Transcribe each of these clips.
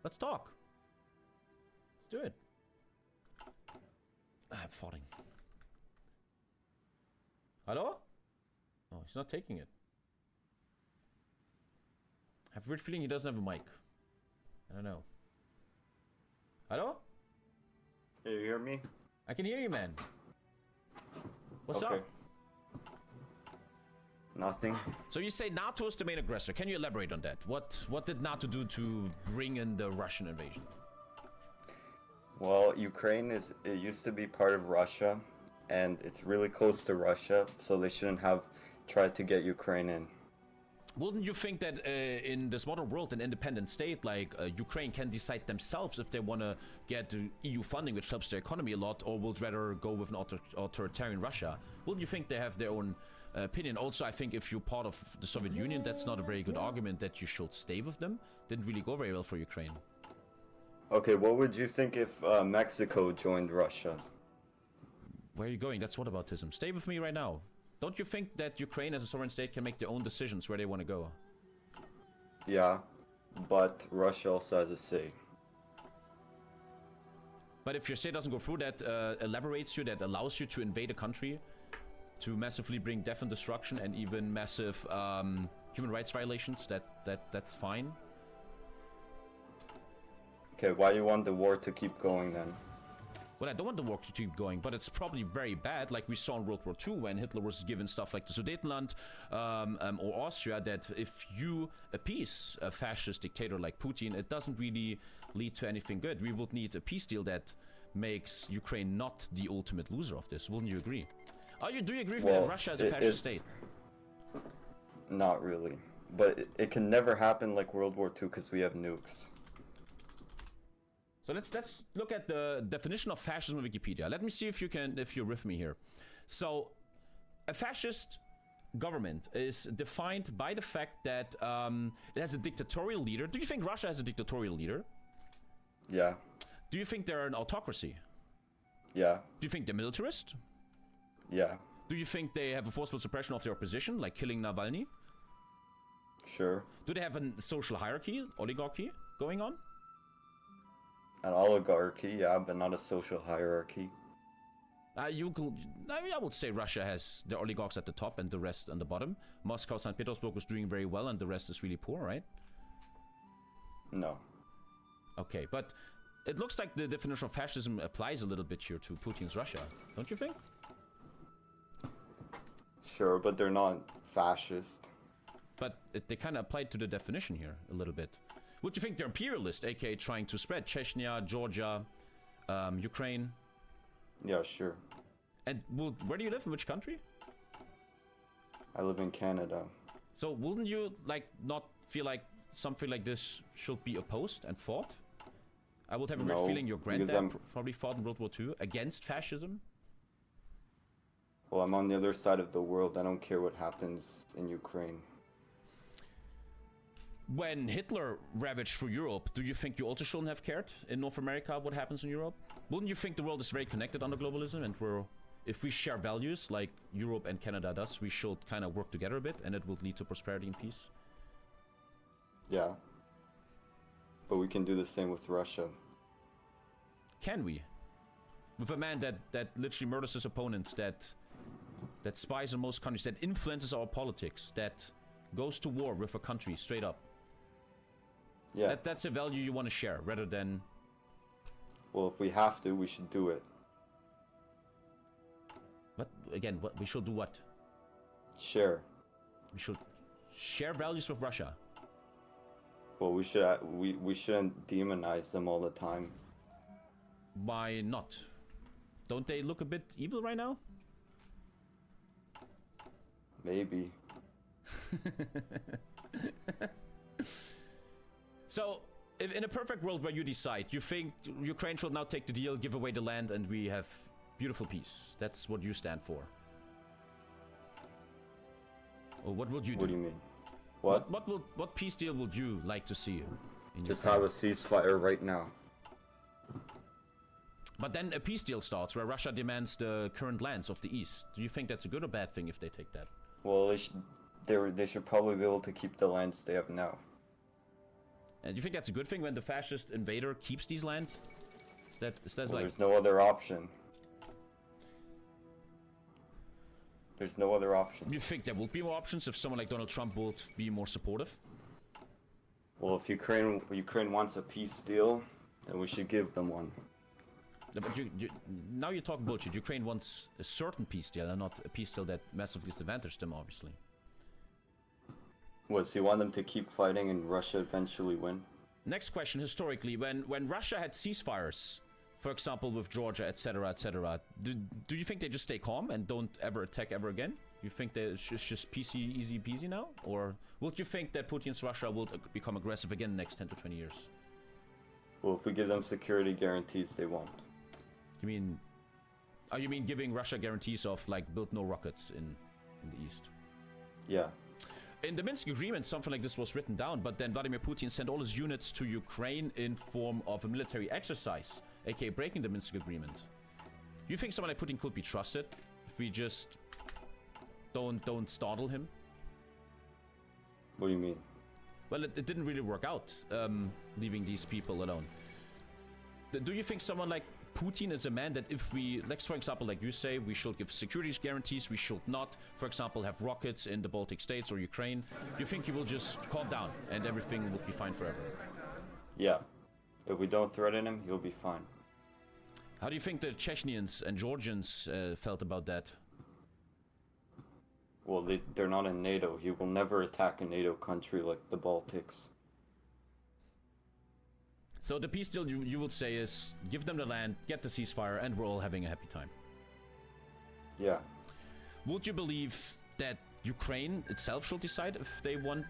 Let's talk. Let's do it. I'm farting. Hello? Oh, he's not taking it. I have a weird feeling he doesn't have a mic. I don't know. Hello? Hey, you hear me? I can hear you, man. What's okay. up? Nothing. So you say NATO is the main aggressor. Can you elaborate on that? What did NATO do to bring in the Russian invasion? Well, Ukraine it used to be part of Russia, and it's really close to Russia, so they shouldn't have tried to get Ukraine in. Wouldn't you think that in this modern world, an independent state like Ukraine can decide themselves if they want to get EU funding, which helps their economy a lot, or would rather go with an authoritarian Russia? Wouldn't you think they have their own opinion? Also, I think if you're part of the Soviet Union, that's not a very good argument that you should stay with them. Didn't really go very well for Ukraine. Okay, what would you think if Mexico joined Russia? Where are you going? That's whataboutism. Stay with me right now. Don't you think that Ukraine as a sovereign state can make their own decisions where they want to go? Yeah, but Russia also has a say. But if your state doesn't go through, that elaborates you, that allows you to invade a country, to massively bring death and destruction and even massive human rights violations, that's fine. Okay, why do you want the war to keep going then? Well, I don't want the war to keep going, but it's probably very bad, like we saw in World War II when Hitler was given stuff like the Sudetenland or Austria, that if you appease a fascist dictator like Putin, it doesn't really lead to anything good. We would need a peace deal that makes Ukraine not the ultimate loser of this. Wouldn't you agree? Do you agree with me that Russia is a fascist state? Not really. But it can never happen like World War II because we have nukes. So let's look at the definition of fascism on Wikipedia. Let me see if you're with me here. So a fascist government is defined by the fact that it has a dictatorial leader. Do you think Russia has a dictatorial leader? Yeah. Do you think they're an autocracy? Yeah. Do you think they're militarist? Yeah. Do you think they have a forceful suppression of their opposition, like killing Navalny? Sure. Do they have a social hierarchy, oligarchy going on? An oligarchy, yeah, but not a social hierarchy. I would say Russia has the oligarchs at the top and the rest on the bottom. Moscow, St. Petersburg is doing very well and the rest is really poor, right? No. Okay, but it looks like the definition of fascism applies a little bit here to Putin's Russia, don't you think? Sure, but they're not fascist. But they kind of applied to the definition here a little bit. Would you think they're imperialist, aka trying to spread Chechnya, Georgia, Ukraine? Yeah, sure. And where do you live? In which country? I live in Canada. So wouldn't you not feel like something like this should be opposed and fought? I would have a weird feeling your granddad probably fought in World War II against fascism. Well, I'm on the other side of the world. I don't care what happens in Ukraine. When Hitler ravaged through Europe, do you think you also shouldn't have cared in North America what happens in Europe? Wouldn't you think the world is very connected under globalism, and if we share values like Europe and Canada does, we should kind of work together a bit and it would lead to prosperity and peace? Yeah. But we can do the same with Russia. Can we? With a man that literally murders his opponents, that spies on most countries, that influences our politics, that goes to war with a country straight up. Yeah. That's a value you want to share, rather than... Well, if we have to, we should do it. But again, we should do what? Share. We should share values with Russia. Well, we shouldn't demonize them all the time. Why not? Don't they look a bit evil right now? Maybe. So, in a perfect world where you decide, you think Ukraine should now take the deal, give away the land, and we have beautiful peace. That's what you stand for. Or what would you do? What do you mean? What? What peace deal would you like to see? Just have a ceasefire right now. But then a peace deal starts where Russia demands the current lands of the east. Do you think that's a good or bad thing if they take that? Well, they should probably be able to keep the lands they have now. And you think that's a good thing when the fascist invader keeps these land? Is that Well, like... there's no other option. There's no other option. You think there will be more options if someone like Donald Trump would be more supportive? Well, if Ukraine wants a peace deal, then we should give them one. Yeah, but now you talk bullshit. Ukraine wants a certain peace deal and not a peace deal that massively disadvantaged them, obviously. What, so you want them to keep fighting and Russia eventually win? Next question, historically, when Russia had ceasefires, for example with Georgia, etc., etc., do you think they just stay calm and don't ever attack ever again? You think that it's just easy peasy now? Or would you think that Putin's Russia will become aggressive again in the next 10 to 20 years? Well, if we give them security guarantees, they won't. You mean... Oh, you mean giving Russia guarantees of, like, build no rockets in the east? Yeah. In the Minsk agreement, something like this was written down, but then Vladimir Putin sent all his units to Ukraine in form of a military exercise, aka breaking the Minsk agreement. You think someone like Putin could be trusted if we just don't startle him? What do you mean? Well, it didn't really work out, leaving these people alone. Do you think someone like Putin is a man that if we, like for example, like you say, we should give security guarantees, we should not, for example, have rockets in the Baltic states or Ukraine, you think he will just calm down and everything will be fine forever? Yeah. If we don't threaten him, he'll be fine. How do you think the Chechens and Georgians felt about that? Well, they're not in NATO. He will never attack a NATO country like the Baltics. So the peace deal you would say is give them the land, get the ceasefire, and we're all having a happy time. Yeah. Would you believe that Ukraine itself should decide if they want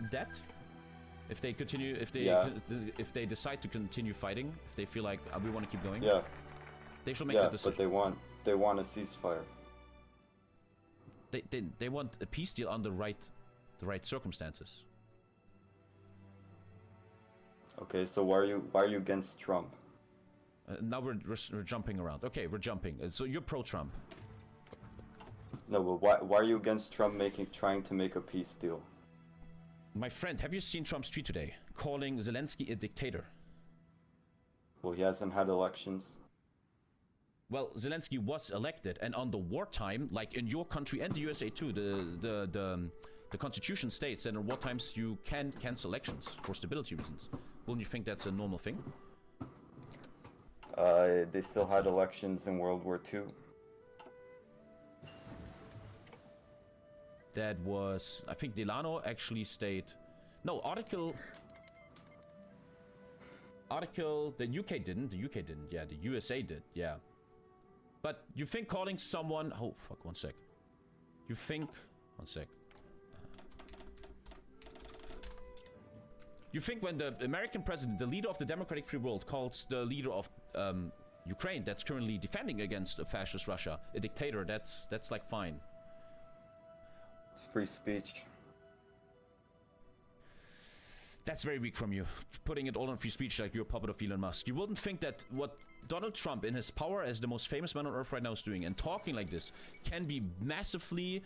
that? If they continue, if they decide to continue fighting, if they feel like we want to keep going? Yeah. They should make the decision. But they want a ceasefire. They want a peace deal on the right circumstances. Okay, so why are you against Trump? Now we're jumping around. Okay, we're jumping. So you're pro-Trump. No, but why are you against Trump trying to make a peace deal? My friend, have you seen Trump's tweet today, calling Zelensky a dictator? Well, he hasn't had elections. Well, Zelensky was elected, and on the wartime, like in your country and the USA too, the Constitution states that in war times you can cancel elections for stability reasons. Wouldn't you think that's a normal thing? They still had elections in World War II. That was, I think Delano actually stayed. No, Article, the UK didn't, yeah, the USA did, yeah. But you think calling someone, oh fuck, one sec. You think, one sec. You think when the American president, the leader of the democratic free world, calls the leader of Ukraine that's currently defending against a fascist Russia a dictator, that's like fine. It's free speech. That's very weak from you, putting it all on free speech like you're a puppet of Elon Musk. You wouldn't think that what Donald Trump, in his power as the most famous man on earth right now, is doing and talking like this can be massively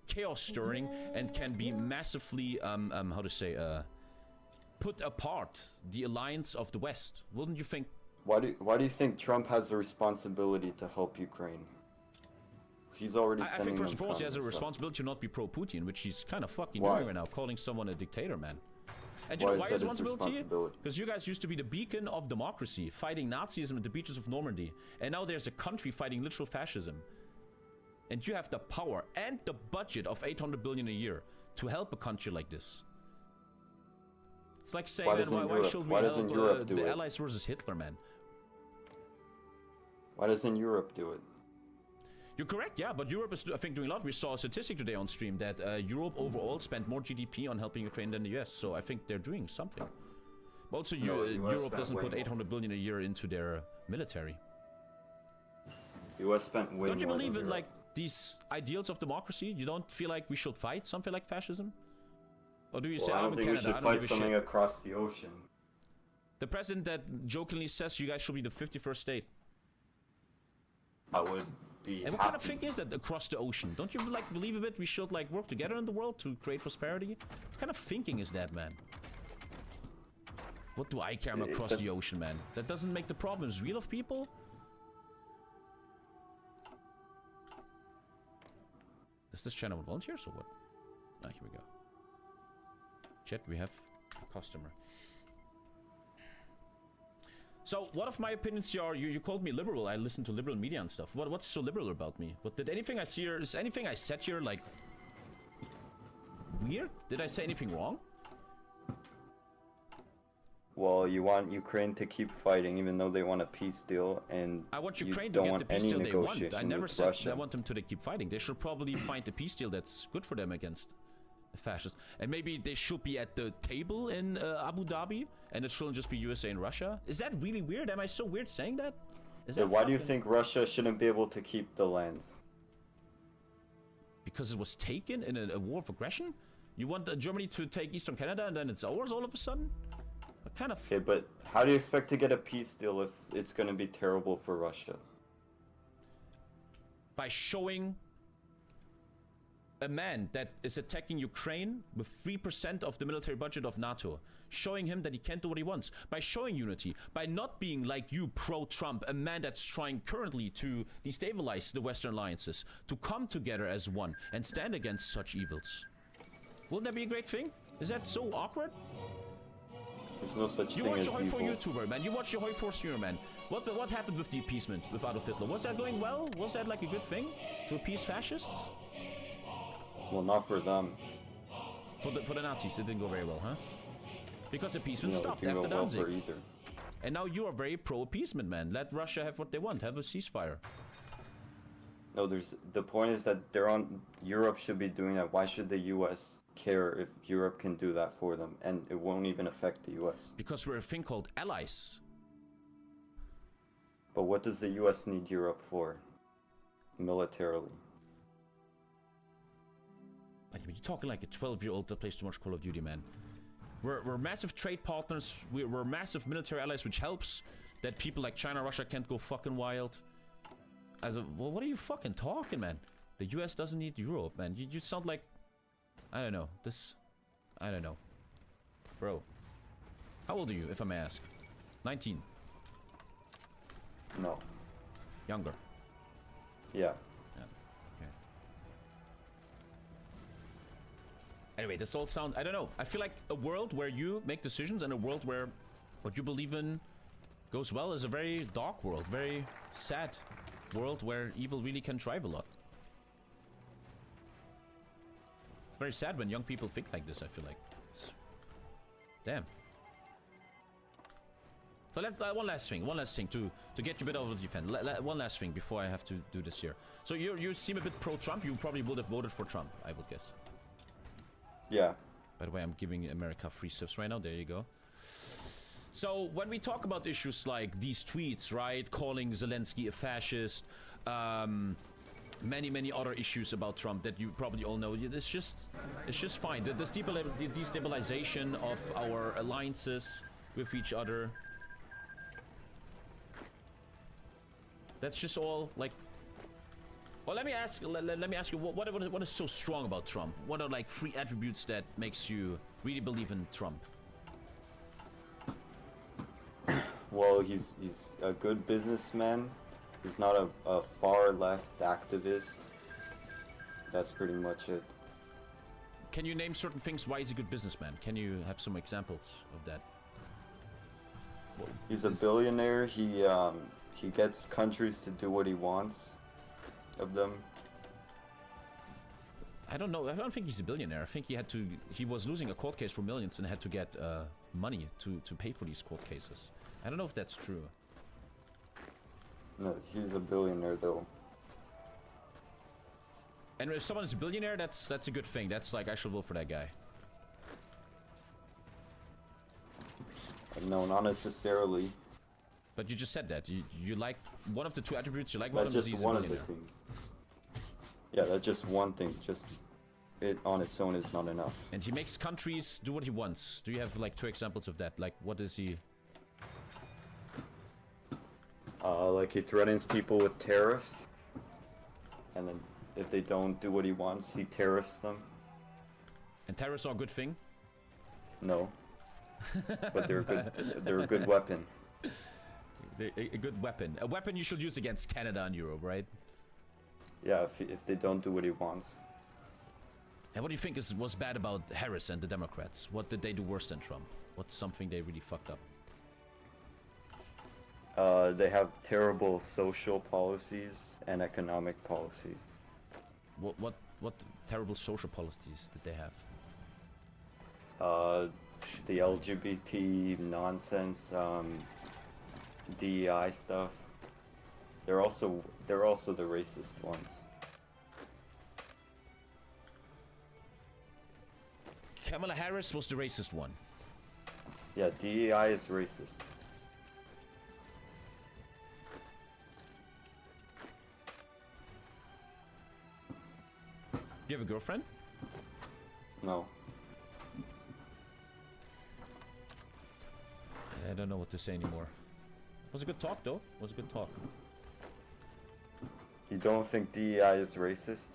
chaos-stirring and can be massively, how to say, put apart the alliance of the West. Wouldn't you think? Why do you think Trump has a responsibility to help Ukraine? He's already sending them. I think first and foremost he has a stuff. responsibility to not be pro-Putin, which he's kind of fucking Why? doing right now, calling someone a dictator, man. And you Why know why is that his responsibility? responsibility? Because you guys used to be the beacon of democracy, fighting Nazism at the beaches of Normandy. And now there's a country fighting literal fascism. And you have the power and the budget of 800 billion a year to help a country like this. It's like saying, why should we help the Allies versus Hitler, man? Why doesn't Europe do it? You're correct, yeah, but Europe is, I think, doing a lot. We saw a statistic today on stream that Europe overall spent more GDP on helping Ukraine than the US, so I think they're doing something. But also, Europe doesn't put 800 billion a year into their military. US spent way more. Don't you believe than in, Europe. like, these ideals of democracy? You don't feel like we should fight something like fascism? Or do you say, I don't I'm think in we Canada, should I don't fight give a something shit? across the ocean. The president that jokingly says you guys should be the 51st state. I would be And what kind of thing is that across the ocean? Don't you like believe a bit we should like work together in the world to create prosperity? What kind of thinking is that, man? What do I care? I'm across the ocean, man. That doesn't make the problems real of people. Is this China with volunteers or what? Ah, here we go. Chat, we have a customer. So, what of my opinions are? You called me liberal. I listen to liberal media and stuff. What's so liberal about me? What did anything I see here? Is anything I said here like weird? Did I say anything wrong? Well, you want Ukraine to keep fighting, even though they want a peace deal, and I want you Ukraine to don't get want the peace any deal they want. I negotiation never with said Russia. I want them to keep fighting. They should probably find a peace deal that's good for them against the fascists. And maybe they should be at the table in Abu Dhabi, and it shouldn't just be USA and Russia. Is that really weird? Am I so weird saying that? Is Yeah, that why do you fucking- think Russia shouldn't be able to keep the lands? Because it was taken in a war of aggression? You want Germany to take Eastern Canada and then it's ours all of a sudden? What kind of... Okay, but how do you expect to get a peace deal if it's going to be terrible for Russia? By showing a man that is attacking Ukraine with 3% of the military budget of NATO, showing him that he can't do what he wants, by showing unity, by not being like you, pro-Trump, a man that's trying currently to destabilize the Western alliances, to come together as one and stand against such evils. Wouldn't that be a great thing? Is that so awkward? There's no such You thing watch as the Hoi 4 evil. YouTuber, man. You watch the Hoi 4 streamer, man. What happened with the appeasement with Adolf Hitler? Was that going well? Was that like a good thing to appease fascists? Well, not for them. For the Nazis, it didn't go very well, huh? Because appeasement No, it stopped didn't after go well Danzig. for either. And now you are very pro-appeasement, man. Let Russia have what they want. Have a ceasefire. No, the point is that Europe should be doing that. Why should the US care if Europe can do that for them and it won't even affect the US? Because we're a thing called allies. But what does the US need Europe for? Militarily. But you're talking like a 12-year-old that plays too much Call of Duty, man. We're massive trade partners. We're massive military allies, which helps that people like China, Russia can't go fucking wild. Well, what are you fucking talking, man? The US doesn't need Europe, man. You sound like... I don't know. I don't know. Bro. How old are you, if I may ask? 19. No. Younger. Yeah. Yeah. Okay. Anyway, this all sounds... I don't know. I feel like a world where you make decisions and a world where what you believe in goes well is a very dark world. Very sad world where evil really can thrive a lot. It's very sad when young people think like this, I feel like. Damn. So let's one last thing to get you a bit over the defense. One last thing before I have to do this here. So you seem a bit pro-Trump. You probably would have voted for Trump, I would guess. Yeah. By the way, I'm giving America free stuffs right now. There you go. So when we talk about issues like these tweets, right, calling Zelensky a fascist, many other issues about Trump that you probably all know, it's just fine. The destabilization of our alliances with each other, that's just all like... Well, let me ask you, what is so strong about Trump? What are like 3 attributes that makes you really believe in Trump? Well, he's a good businessman. He's not a far left activist. That's pretty much it. Can you name certain things why he's a good businessman? Can you have some examples of that? Well, He's a billionaire. He gets countries to do what he wants of them. I don't know. I don't think he's a billionaire. I think he was losing a court case for millions and had to get money to pay for these court cases. I don't know if that's true. No, he's a billionaire though. And if someone is a billionaire, that's a good thing. That's like, I should vote for that guy. No, not necessarily. But you just said that. You like one of the 2 attributes. You like one of That's them is just he's a one of the billionaire. things. Yeah, that's just one thing. Just it on its own is not enough. And he makes countries do what he wants. Do you have like 2 examples of that? Like, what is he... Like he threatens people with tariffs, and then if they don't do what he wants, he tariffs them. And tariffs are a good thing? No. but they're good. They're a good weapon. A good weapon. A weapon you should use against Canada and Europe, right? Yeah, if they don't do what he wants. And what do you think was bad about Harris and the Democrats? What did they do worse than Trump? What's something they really fucked up? They have terrible social policies and economic policies. What terrible social policies did they have? The LGBT nonsense, DEI stuff. They're also the racist ones. Kamala Harris was the racist one. Yeah, DEI is racist. Do you have a girlfriend? No. I don't know what to say anymore. It was a good talk, though. It was a good talk. You don't think DEI is racist?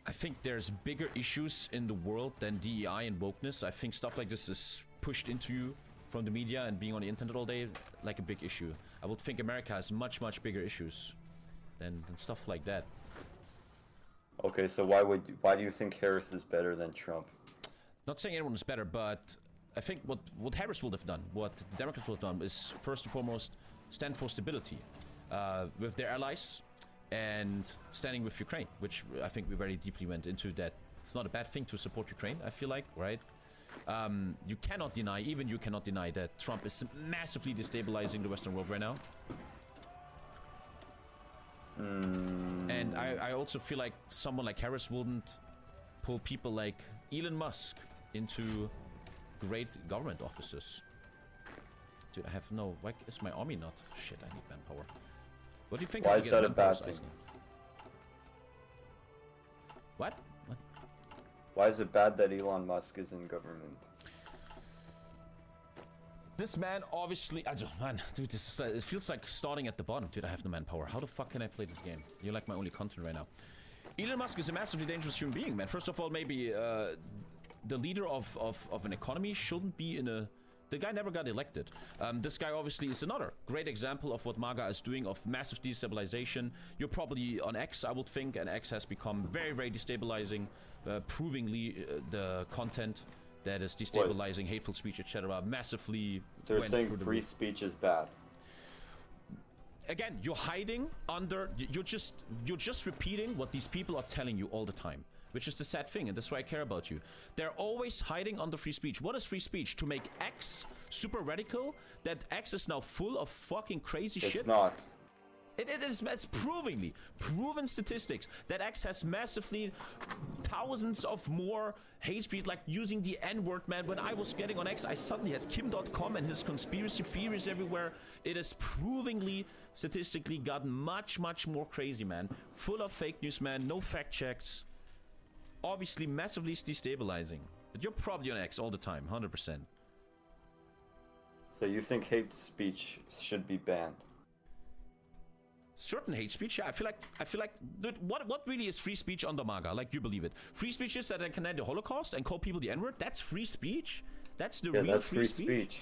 I think there's bigger issues in the world than DEI and wokeness. I think stuff like this is pushed into you from the media and being on the internet all day like a big issue. I would think America has much bigger issues than stuff like that. Okay, so why do you think Harris is better than Trump? Not saying anyone is better, but I think what Harris would have done, what the Democrats would have done, is first and foremost stand for stability with their allies and standing with Ukraine, which I think we very deeply went into. That it's not a bad thing to support Ukraine, I feel like, right? You cannot deny, even you cannot deny, that Trump is massively destabilizing the Western world right now. And I also feel like someone like Harris wouldn't pull people like Elon Musk into great government offices. Dude, I have no... Why is my army not... Shit, I need manpower. What do you think? Why is that a bad thing? What? Why is it bad that Elon Musk is in government? This man obviously... Man, dude, this is, it feels like starting at the bottom. Dude, I have no manpower. How the fuck can I play this game? You're like my only content right now. Elon Musk is a massively dangerous human being, man. First of all, maybe the leader of an economy shouldn't be in a... The guy never got elected. This guy obviously is another great example of what MAGA is doing, of massive destabilization. You're probably on X, I would think, and X has become very destabilizing, provingly the content that is destabilizing, hateful speech, etc. massively. They're saying free speech is bad. Again, you're hiding under... You're just repeating what these people are telling you all the time. Which is the sad thing, and that's why I care about you. They're always hiding under free speech. What is free speech? To make X super radical? That X is now full of fucking crazy shit? It's not. It is, it's proven statistics that X has massively thousands of more hate speech, like using the N-word, man. When I was getting on X, I suddenly had Kim.com and his conspiracy theories everywhere. It is provingly, statistically gotten much more crazy, man. Full of fake news, man. No fact checks. Obviously massively destabilizing. But you're probably on X all the time, 100%. So you think hate speech should be banned? Certain hate speech, yeah. I feel like, dude, what really is free speech under MAGA? Like, you believe it? Free speech is that I can end the Holocaust and call people the N-word? That's free speech? That's the real that's free speech? speech.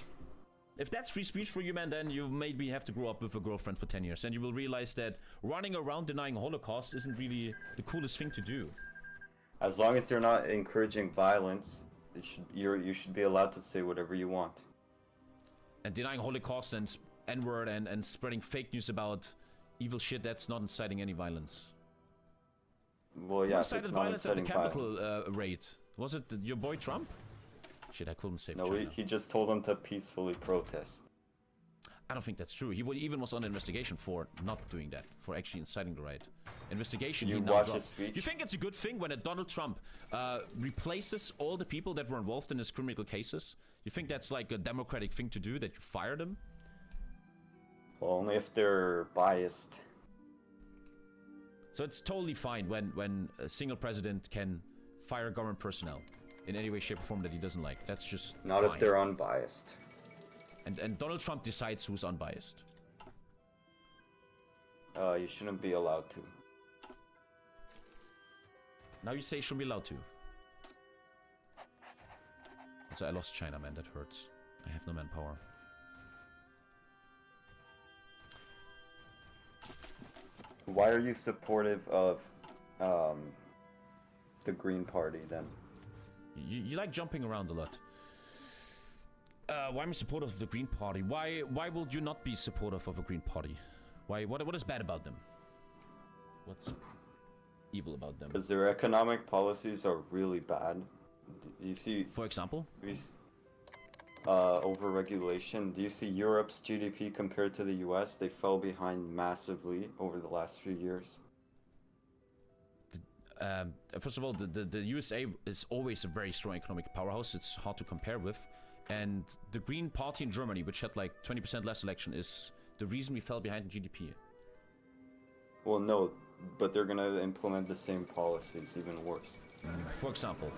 If that's free speech for you, man, then you maybe have to grow up with a girlfriend for 10 years, and you will realize that running around denying Holocaust isn't really the coolest thing to do. As long as they're not encouraging violence, you should be allowed to say whatever you want. And denying Holocaust and N-word and spreading fake news about evil shit, that's not inciting any violence. Well, yeah, Who it's incited not violence at the inciting Capitol violence. raid? Was it your boy Trump? Shit, I couldn't save No, China. he just told them to peacefully protest. I don't think that's true. He even was under investigation for not doing that, for actually inciting the riot. Investigation. You he now watch dropped. his speech? You think it's a good thing when a Donald Trump replaces all the people that were involved in his criminal cases? You think that's like a democratic thing to do, that you fire them? Well, only if they're biased. So it's totally fine when a single president can fire government personnel in any way, shape, or form that he doesn't like. That's just Not fine. if they're unbiased. And Donald Trump decides who's unbiased. You shouldn't be allowed to. Now you say you shouldn't be allowed to. So I lost China, man. That hurts. I have no manpower. Why are you supportive of the Green Party then? You like jumping around a lot. Why am I supportive of the Green Party? Why would you not be supportive of a Green Party? Why? What is bad about them? What's evil about them? Because their economic policies are really bad. You see, For example? Overregulation. Do you see Europe's GDP compared to the US? They fell behind massively over the last few years. First of all, the USA is always a very strong economic powerhouse. It's hard to compare with. And the Green Party in Germany, which had like 20% less election, is the reason we fell behind in GDP. Well, no, but they're gonna implement the same policies, even worse. For example?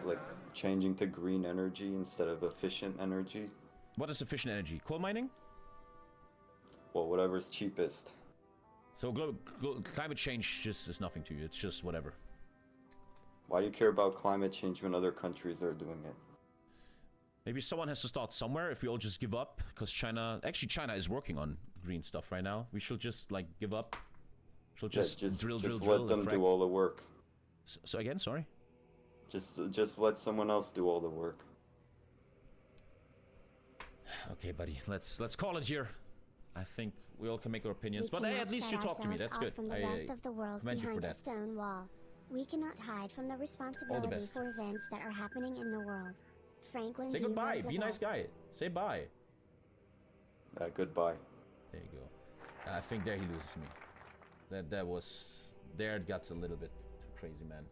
Like changing to green energy instead of efficient energy. What is efficient energy? Coal mining? Well, whatever's cheapest. So climate change just is nothing to you. It's just whatever. Why do you care about climate change when other countries are doing it? Maybe someone has to start somewhere. If we all just give up, because China is working on green stuff right now. We should just like give up. She'll just drill. Let them do all the work. So again, sorry. Just let someone else do all the work. Okay, buddy. Let's call it here. I think we all can make our opinions, but hey, at least you talk to me. That's good. From the rest of the world commend you for behind that. a stone wall. We cannot hide from the responsibility best. for events that are happening in the world. Franklin Say D. goodbye. Roosevelt. Be a nice guy. Say bye. Goodbye. There you go. I think there he loses me. That was there. It got a little bit too crazy, man.